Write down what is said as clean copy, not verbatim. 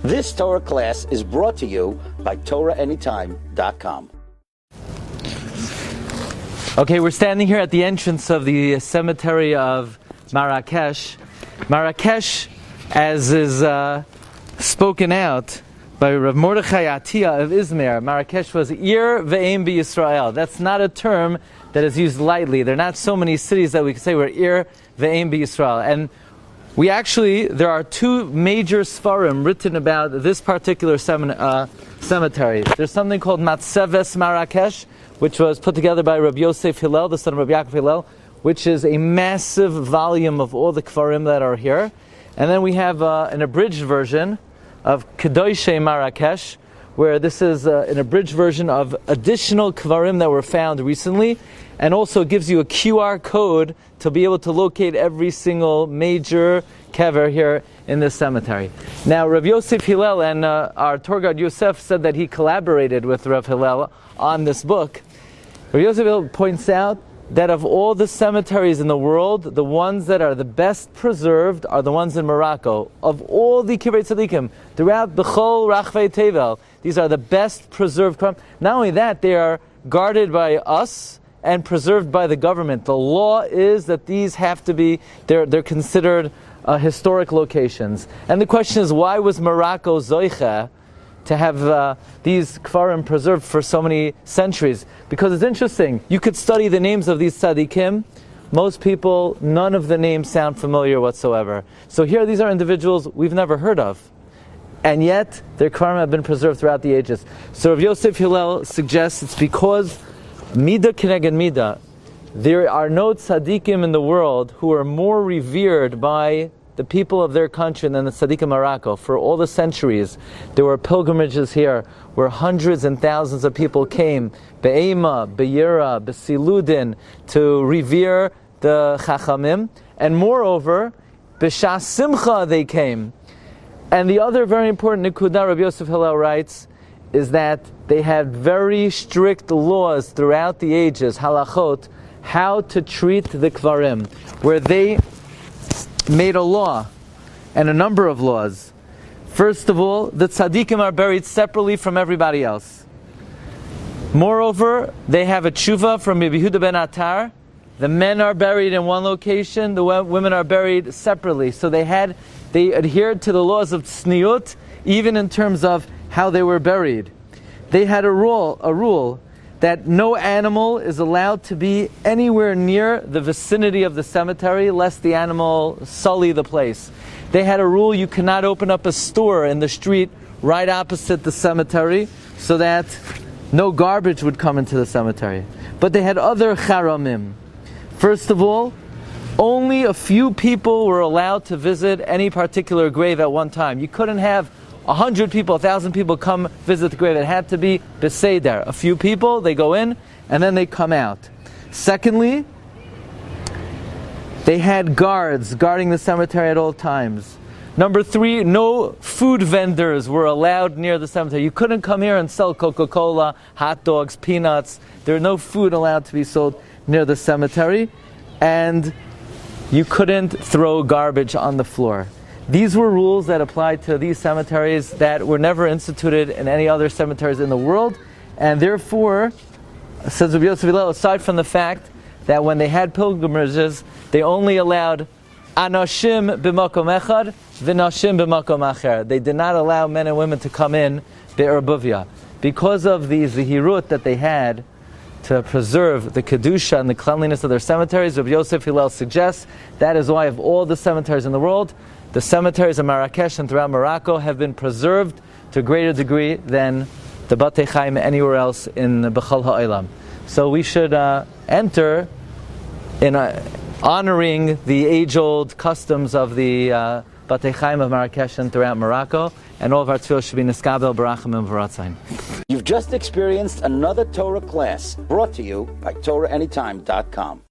This Torah class is brought to you by TorahAnytime.com. Okay, we're standing here at the entrance of the cemetery of Marrakesh. Marrakesh, as is spoken out by Rav Mordechai Atiyah of Izmir, Marrakesh was Ir ve'em b'Yisrael. That's not a term that is used lightly. There are not so many cities that we can say we're Ir ve'em b'Yisrael. And there are two major Sfarim written about this particular cemetery. There's something called Matseves Marrakesh, which was put together by Rabbi Yosef Hillel, the son of Rabbi Yaakov Hillel, which is a massive volume of all the Kfarim that are here. And then we have an abridged version of Kedoshei Marrakesh, where this is an abridged version of additional Kfarim that were found recently, and also gives you a QR code to be able to locate every single major kever here in this cemetery. Now, Rav Yosef Hillel and our tour guide Yosef said that he collaborated with Rav Hillel on this book. Rav Yosef Hillel points out that of all the cemeteries in the world, the ones that are the best preserved are the ones in Morocco. Of all the Kivrei Tzadikim, throughout Bechol Rachvei Tevel, these are the best preserved. Not only that, they are guarded by us and preserved by the government. The law is that these have to be, they're considered historic locations. And the question is, why was Morocco zoicha to have these kfarim preserved for so many centuries? Because it's interesting. You could study the names of these tzaddikim. Most people, none of the names sound familiar whatsoever. So here, these are individuals we've never heard of. And yet, their kfarim have been preserved throughout the ages. So Rav Yosef Hillel suggests it's because Mida Keneged Mida, there are no tzaddikim in the world who are more revered by the people of their country than the tzaddik of Morocco. For all the centuries, there were pilgrimages here where hundreds and thousands of people came, be'ema, be'yira, be'siludin, to revere the chachamim. And moreover, b'shas simcha they came. And the other very important nikudah, Rabbi Yosef Hillel writes, is that they had very strict laws throughout the ages, halachot, how to treat the kvarim, where they made a law, and a number of laws. First of all, the tzaddikim are buried separately from everybody else. Moreover, they have a tshuva from Rabbi Yehuda ben Attar. The men are buried in one location, the women are buried separately. So they adhered to the laws of tzniut, even in terms of how they were buried. They had a rule that no animal is allowed to be anywhere near the vicinity of the cemetery, lest the animal sully the place. They had a rule you cannot open up a store in the street right opposite the cemetery, so that no garbage would come into the cemetery. But they had other charamim. First of all, only a few people were allowed to visit any particular grave at one time. You couldn't have 100 people, 1,000 people come visit the grave. It had to be beseder. A few people, they go in, and then they come out. Secondly, they had guards guarding the cemetery at all times. Number 3, no food vendors were allowed near the cemetery. You couldn't come here and sell Coca-Cola, hot dogs, peanuts. There was no food allowed to be sold near the cemetery. And you couldn't throw garbage on the floor. These were rules that applied to these cemeteries that were never instituted in any other cemeteries in the world. And therefore, says Rabbi Yosef Hillel, aside from the fact that when they had pilgrimages, they only allowed anashim b'makom echad v'nashim b'makom acher. They did not allow men and women to come in be'erbuvia. Because of the zihirut that they had to preserve the kedusha and the cleanliness of their cemeteries, Rabbi Yosef Hillel suggests that is why of all the cemeteries in the world, the cemeteries of Marrakesh and throughout Morocco have been preserved to a greater degree than the Batei Chaim anywhere else in Bechol Ha'olam. So we should enter in honoring the age-old customs of the Batei Chaim of Marrakesh and throughout Morocco, and all of our tefillah should be niskabel barachim and v'ratzayin. You've just experienced another Torah class brought to you by TorahAnytime.com.